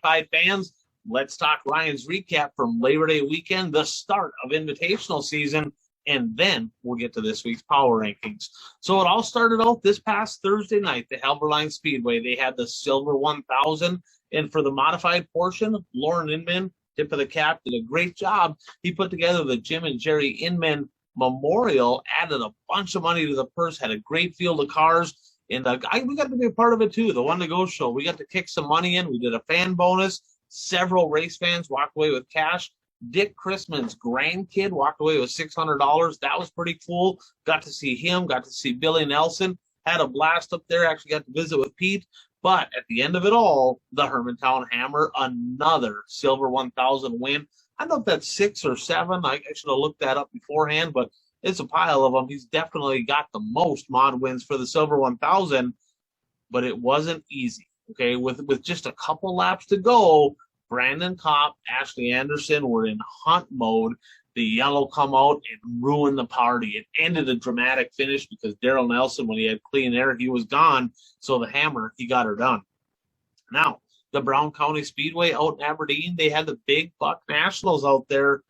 Modified fans, let's talk Ryan's recap from Labor Day weekend, the start of invitational season, and then we'll get to this week's power rankings. So it all started out this past Thursday night, the Halberline Speedway. They had the Silver 1000, and for the modified portion, Lauren Inman, tip of the cap, did a great job. He put together the Jim and Jerry Inman Memorial, added a bunch of money to the purse, had a great field of cars, and we got to be a part of it too, the One to Go show. We got to kick some money in. We did a fan bonus. Several race fans walked away with cash. Dick Chrisman's grandkid walked away with $600. That was pretty cool. Got to see him, got to see Billy Nelson, had a blast up there, actually got to visit with Pete. But at the end of it all, the Hermantown Hammer, another Silver 1000 win. I don't know if that's 6 or 7. I should have looked that up beforehand, but it's a pile of them. He's definitely got the most mod wins for the Silver 1000, but it wasn't easy. Okay, with just a couple laps to go, Brandon Kopp, Ashley Anderson were in hunt mode. The yellow come out and ruined the party. It ended a dramatic finish because Daryl Nelson, when he had clean air, he was gone. So the Hammer, he got her done. Now, the Brown County Speedway out in Aberdeen, they had the Big Buck Nationals out there.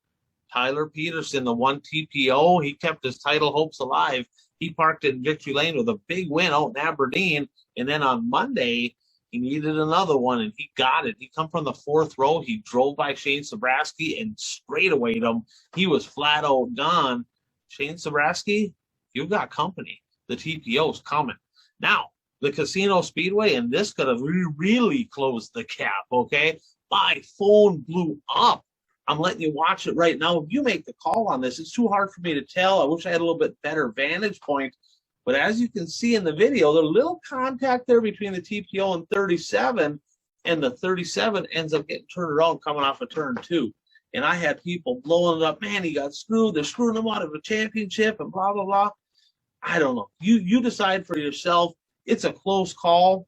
Tyler Peterson, the one TPO, he kept his title hopes alive. He parked in Victory Lane with a big win out in Aberdeen. And then on Monday, he needed another one, and he got it. He come from the 4th row. He drove by Shane Sobraski and straight awayed him. He was flat out done. Shane Sobraski, you've got company. The TPO's coming. Now, the Casino Speedway, and this could have really closed the cap, okay? My phone blew up. I'm letting you watch it right now. If you make the call on this, it's too hard for me to tell. I wish I had a little bit better vantage point. But as you can see in the video, there's a little contact there between the TPO and 37, and the 37 ends up getting turned around coming off of turn 2. And I had people blowing it up. Man, he got screwed. They're screwing him out of a championship and blah, blah, blah. I don't know. You decide for yourself. It's a close call.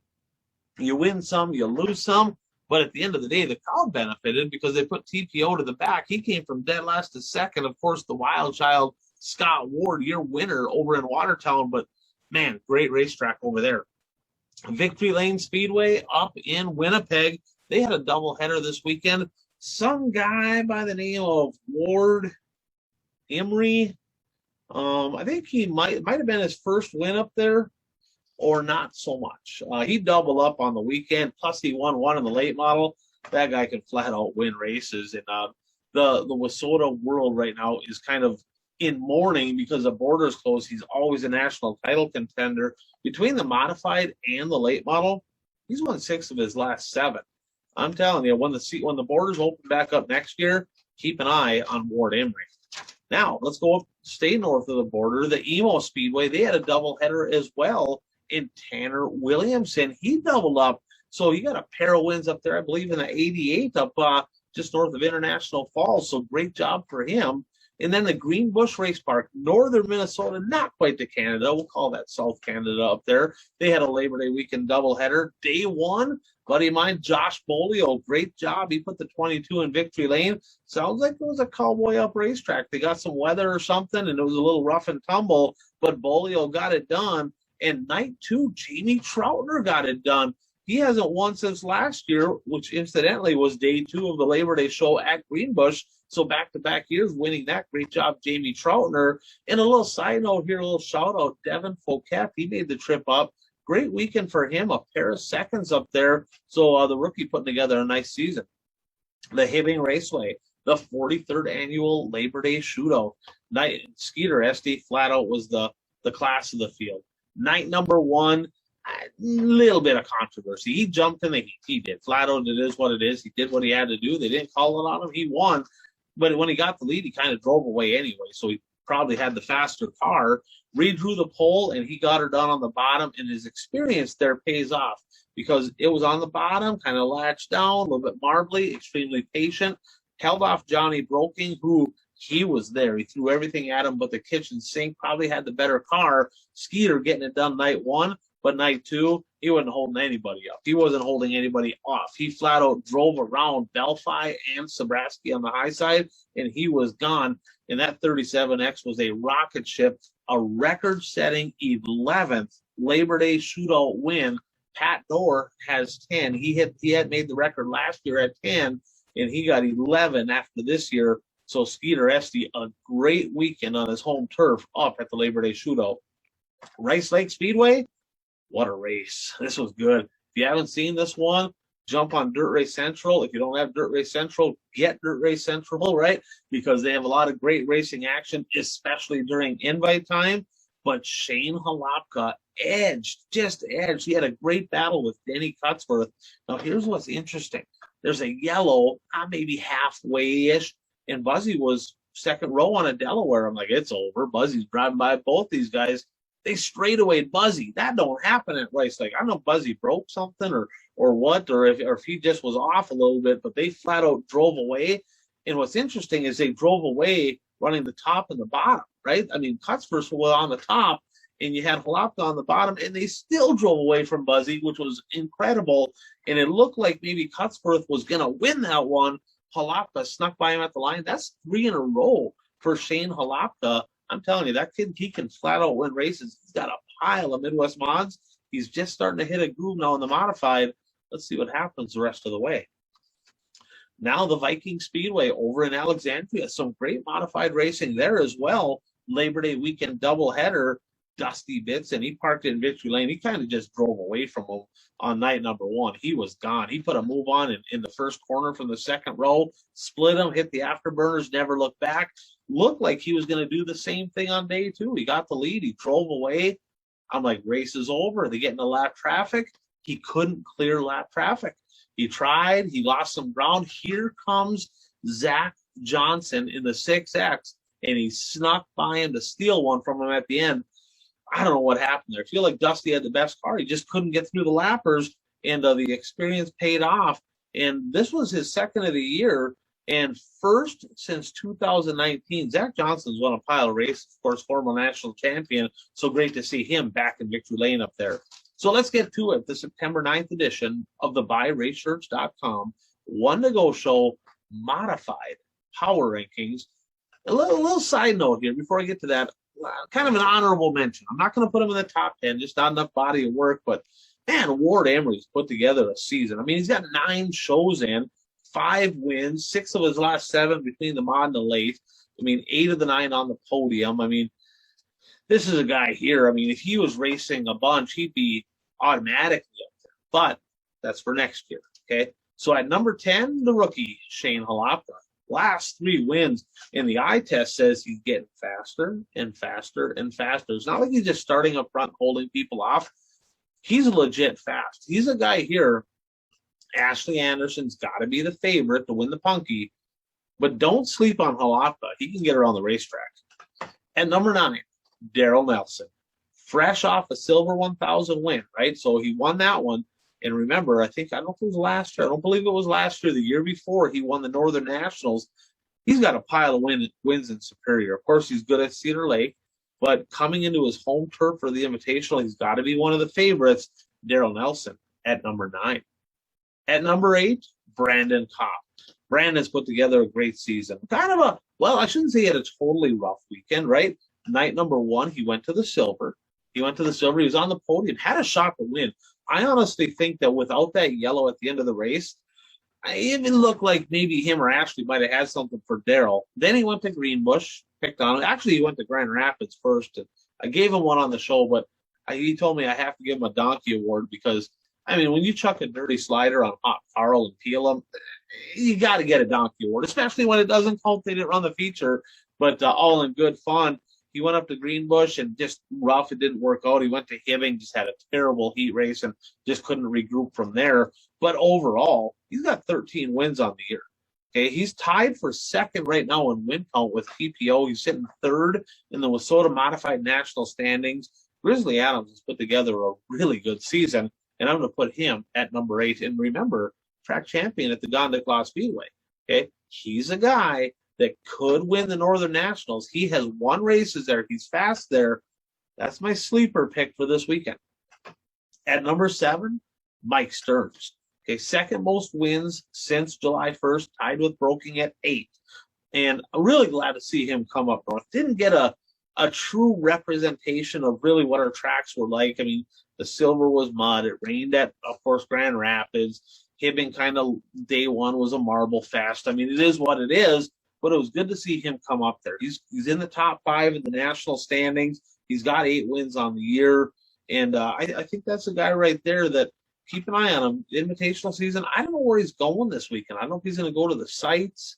You win some, you lose some. But at the end of the day, the crowd benefited because they put TPO to the back. He came from dead last to second. Of course, the wild child, Scott Ward, your winner over in Watertown, but man, great racetrack over there. Victory Lane Speedway up in Winnipeg. They had a doubleheader this weekend. Some guy by the name of Ward Emery, I think he might have been his first win up there, or not so much. He doubled up on the weekend, plus he won one in the late model. That guy can flat out win races. And the Wissota world right now is kind of in mourning because the border's closed. He's always a national title contender. Between the modified and the late model, he's won 6 of his last 7. I'm telling you, when the borders open back up next year, keep an eye on Ward Emery. Now, let's go up, stay north of the border. The Emo Speedway, they had a doubleheader as well in Tanner Williamson. He doubled up. So he got a pair of wins up there, I believe, in the 88 up just north of International Falls. So great job for him. And then the Greenbush Race Park, northern Minnesota, not quite to Canada. We'll call that South Canada up there. They had a Labor Day weekend doubleheader. Day 1, buddy of mine, Josh Bolio, great job. He put the 22 in Victory Lane. Sounds like it was a Cowboy Up racetrack. They got some weather or something, and it was a little rough and tumble, but Bolio got it done. And night 2, Jamie Troutner got it done. He hasn't won since last year, which incidentally was day 2 of the Labor Day show at Greenbush. So back-to-back years winning that. Great job, Jamie Troutner. And a little side note here, a little shout-out, Devin Fouquet. He made the trip up. Great weekend for him, a pair of seconds up there. So the rookie putting together a nice season. The Hibbing Raceway, the 43rd annual Labor Day shootout. Skeeter SD flat-out was the class of the field. Night number 1, a little bit of controversy. He jumped in the heat. He did. Flat out, it is what it is. He did what he had to do. They didn't call it on him. He won. But when he got the lead, he kind of drove away anyway. So he probably had the faster car. Redrew the pole, and he got her done on the bottom. And his experience there pays off because it was on the bottom, kind of latched down, a little bit marbly, extremely patient. Held off Johnny Broking, who he was there. He threw everything at him but the kitchen sink. Probably had the better car. Skeeter getting it done night 1. But night 2, he wasn't holding anybody up. He wasn't holding anybody off. He flat out drove around Delphi and Sobraski on the high side, and he was gone. And that 37X was a rocket ship, a record-setting 11th Labor Day shootout win Pat Dorr has 10. He had made the record last year at 10, and he got 11 after this year. So Skeeter Esty, a great weekend on his home turf up at the Labor Day Shootout. Rice Lake Speedway, what a race. This was good. If you haven't seen this one, jump on Dirt Race Central. If you don't have Dirt Race Central, get Dirt Race Central, right? Because they have a lot of great racing action, especially during invite time. But Shane Halapa just edged. He had a great battle with Denny Cutsworth. Now, here's what's interesting. There's a yellow, maybe halfway-ish, and Buzzy was second row on a Delaware. I'm like, it's over. Buzzy's driving by both these guys. They straightawayed Buzzy. That don't happen at Rice Lake. I don't know if Buzzy broke something or what, or if he just was off a little bit, but they flat out drove away. And what's interesting is they drove away running the top and the bottom, right? I mean, Cutsworth was on the top, and you had Halapa on the bottom, and they still drove away from Buzzy, which was incredible. And it looked like maybe Cutsworth was going to win that one. Halapa snuck by him at the line. That's 3 in a row for Shane Halapa. I'm telling you, that kid, he can flat out win races. He's got a pile of Midwest mods. He's just starting to hit a groove now in the modified. Let's see what happens the rest of the way. Now the Viking Speedway over in Alexandria. Some great modified racing there as well. Labor Day weekend doubleheader. Dusty Bitson, he parked in Victory Lane. He kind of just drove away from him on night number 1. He was gone. He put a move on in the first corner from the second row, split him, hit the afterburners, never looked back. Looked like he was going to do the same thing on day 2. He got the lead. He drove away. I'm like, race is over. They get into lap traffic. He couldn't clear lap traffic. He tried. He lost some ground. Here comes Zach Johnson in the 6X, and he snuck by him to steal one from him at the end. I don't know what happened there. I feel like Dusty had the best car. He just couldn't get through the lappers, and the experience paid off. And this was his second of the year, and first since 2019. Zach Johnson's won a pile of races, of course, former national champion. So great to see him back in Victory Lane up there. So let's get to it. The September 9th edition of the BuyRaceShirts.com One to Go Show modified power rankings. A little side note here before I get to that. Kind of an honorable mention. I'm not going to put him in the top 10, just not enough body of work. But, man, Ward Emery's put together a season. I mean, he's got 9 shows in, 5 wins, 6 of his last 7 between the mod and the late. I mean, 8 of the 9 on the podium. I mean, this is a guy here. I mean, if he was racing a bunch, he'd be automatically up there. But that's for next year, okay? So at number 10, the rookie, Shane Halapa. Last 3 wins, and the eye test says he's getting faster and faster and faster. It's not like he's just starting up front, holding people off. He's legit fast. He's a guy here. Ashley Anderson's got to be the favorite to win the Punky, but don't sleep on Halapa. He can get around the racetrack. At number 9, Daryl Nelson, fresh off a Silver 1000 win, right? So he won that one. And remember, I don't know if it was last year. I don't believe it was last year. The year before, he won the Northern Nationals. He's got a pile of wins in Superior. Of course, he's good at Cedar Lake. But coming into his home turf for the Invitational, he's got to be one of the favorites, Daryl Nelson, at number 9. At number 8, Brandon Kopp. Brandon's put together a great season. Kind of I shouldn't say he had a totally rough weekend, right? Night number 1, he went to the Silver. He was on the podium, had a shot to win. I honestly think that without that yellow at the end of the race, it even looked like maybe him or Ashley might have had something for Daryl. Then he went to Greenbush, picked on him. Actually, he went to Grand Rapids first. And I gave him one on the show, but he told me I have to give him a donkey award because, I mean, when you chuck a dirty slider on Hot Carl and peel him, you got to get a donkey award, especially when it doesn't count. They didn't run the feature, but all in good fun. He went up to Greenbush and just rough. It didn't work out. He went to Hibbing, just had a terrible heat race and just couldn't regroup from there. But overall, he's got 13 wins on the year. Okay, he's tied for second right now in win count with PPO. He's sitting 3rd in the Wissota Modified National Standings. Grizzly Adams has put together a really good season, and I'm going to put him at number 8. And remember, track champion at the Gondik Speedway. Okay, he's a guy that could win the Northern Nationals. He has won races there. He's fast there. That's my sleeper pick for this weekend. At number 7, Mike Stearns. Okay, second most wins since July 1st, tied with Broking at 8. And I'm really glad to see him come up north. Didn't get a a true representation of really what our tracks were like. I mean, the silver was mud. It rained at, of course, Grand Rapids. Hibbing kind of day one was a marble fest. I mean, it is what it is, but it was good to see him come up there. He's in the top 5 in the national standings. He's got 8 wins on the year. And I think that's a guy right there that keep an eye on him. Invitational season, I don't know where he's going this weekend. I don't know if he's going to go to the sites.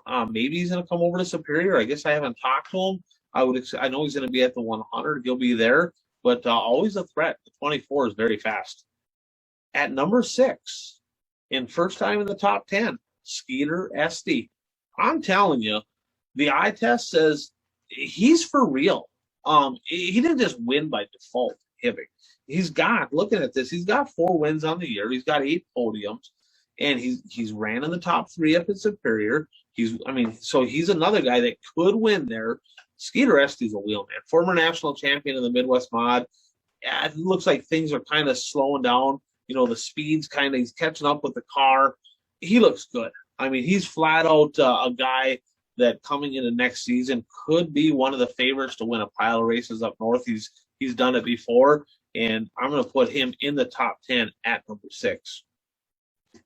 Maybe he's going to come over to Superior. I guess I haven't talked to him. I know he's going to be at the 100. He'll be there, but always a threat. The 24 is very fast. At number 6, in first time in the top 10, Skeeter Esty. I'm telling you, the eye test says he's for real. He didn't just win by default, Hibbing. Looking at this, he's got 4 wins on the year. He's got 8 podiums, and he's ran in the top 3 up at Superior. So he's another guy that could win there. Skeeter Esty's a wheelman, former national champion in the Midwest Mod. Yeah, it looks like things are kind of slowing down. You know, the speed's he's catching up with the car. He looks good. I mean, he's flat out a guy that coming into next season could be one of the favorites to win a pile of races up north. He's done it before, and I'm going to put him in the top 10 at number 6.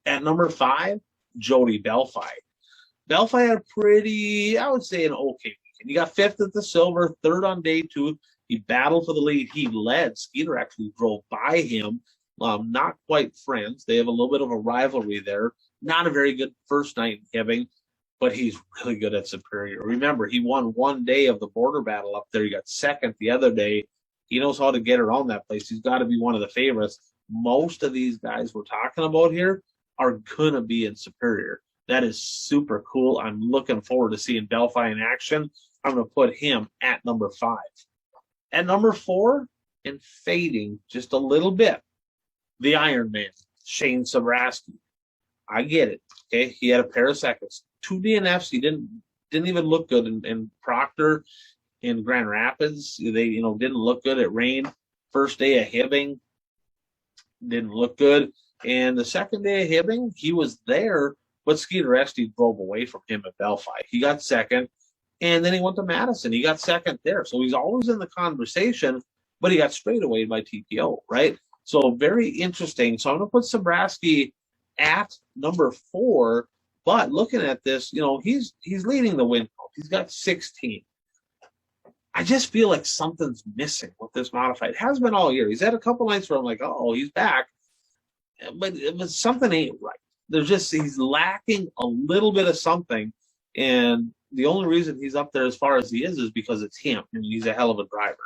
At number 5, Jody Delphi. Delphi had a pretty, I would say, an okay weekend. He got 5th at the silver, 3rd on day 2. He battled for the lead. He led. Skeeter actually drove by him. Not quite friends. They have a little bit of a rivalry there. Not a very good first night in Hibbing, but he's really good at Superior. Remember, he won one day of the border battle up there. He got 2nd the other day. He knows how to get around that place. He's got to be one of the favorites. Most of these guys we're talking about here are going to be in Superior. That is super cool. I'm looking forward to seeing Delphi in action. I'm going to put him at number 5. At number 4, and fading just a little bit, the Iron Man, Shane Sabraski. I get it. Okay, he had a pair of seconds, 2 DNFs. He didn't even look good in Proctor, in Grand Rapids. They didn't look good. It rained. First day of Hibbing, didn't look good. And the second day of Hibbing, he was there, but Skeeter Esty drove away from him at Delphi. He got 2nd, and then he went to Madison. He got 2nd there. So he's always in the conversation, but he got straight away by TPO, right? So very interesting. So I'm going to put Sabraski at number 4, but looking at this, he's leading the win count. He's got 16. I just feel like something's missing with this modified. It has been all year. He's had a couple nights where I'm like, oh, he's back, but something ain't right. He's lacking a little bit of something, and the only reason he's up there as far as he is because it's him, and he's a hell of a driver.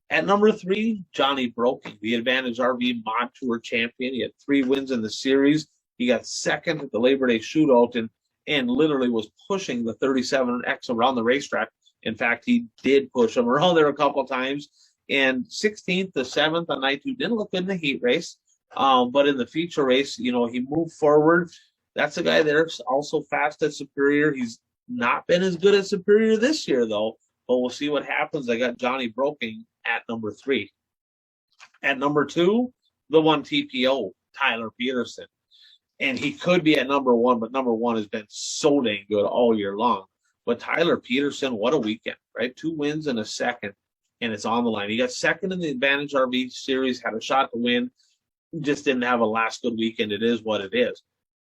At number 3, Johnny Broking, the Advantage RV Mod Tour champion. He had 3 wins in the series. He got 2nd at the Labor Day Shootout and literally was pushing the 37X around the racetrack. In fact, he did push him around there a couple times. And 16th to 7th on night 2 didn't look good in the heat race. But in the feature race, he moved forward. That's a guy that's also fast at Superior. He's not been as good at Superior this year, though. But we'll see what happens. I got Johnny Broking at number 3. At number 2, the 1 TPO, Tyler Peterson. And he could be at number 1, but number 1 has been so dang good all year long. But Tyler Peterson, what a weekend, right? 2 wins and a 2nd, and it's on the line. He got 2nd in the Advantage RV Series, had a shot to win, just didn't have a last good weekend. It is what it is.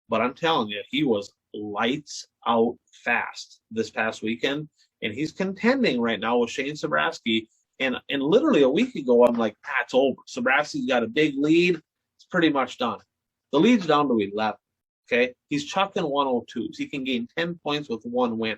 But I'm telling you, he was lights out fast this past weekend, and he's contending right now with Shane Sabraski. And literally a week ago, I'm like, it's over. Sabraski's got a big lead. It's pretty much done. The lead's down to 11, okay? He's chucking 102s. He can gain 10 points with 1 win.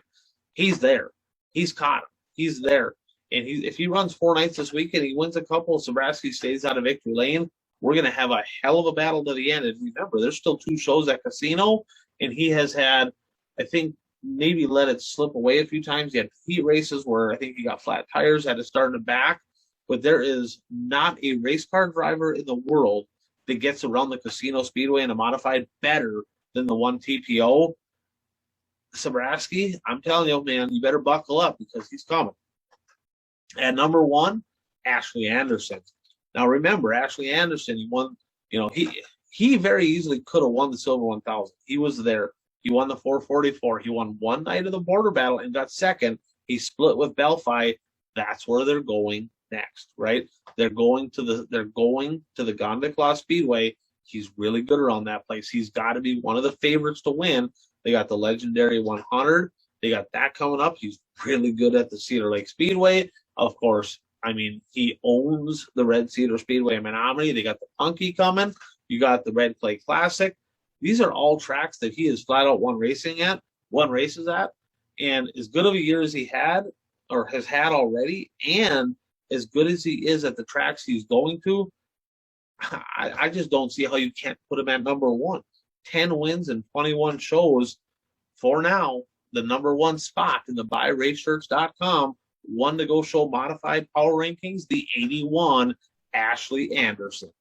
He's there. He's caught him. He's there. And if he runs 4 nights this weekend, he wins a couple, Sabraski stays out of victory lane, we're going to have a hell of a battle to the end. And remember, there's still 2 shows at Casino, and he has had, I think, maybe let it slip away a few times. He had heat races where I think he got flat tires, had to start in the back. But there is not a race car driver in the world that gets around the Casino Speedway in a modified better than the 1 TPO. Sabraski, I'm telling you, man, you better buckle up because he's coming. At number 1, Ashley Anderson. Now remember, Ashley Anderson, he won, he very easily could have won the Silver 1000. He was there. He won the 444. He won 1 night of the border battle and got 2nd. He split with Delphi, that's where they're going next, right? They're going to the Gondikla Speedway. He's really good around that place. He's got to be one of the favorites to win. They got the legendary 100. They got that coming up. He's really good at the Cedar Lake Speedway. Of course, I mean, he owns the Red Cedar Speedway in Menominee. They got the Punky coming. You got the Red Clay Classic. These are all tracks that he has flat out won races at. And as good of a year as he had or has had already, and as good as he is at the tracks he's going to, I just don't see how you can't put him at number one. 10 wins and 21 shows for now. The number one spot in the buyraceshirts.com One to Go Show modified power rankings, the 81 Ashley Anderson.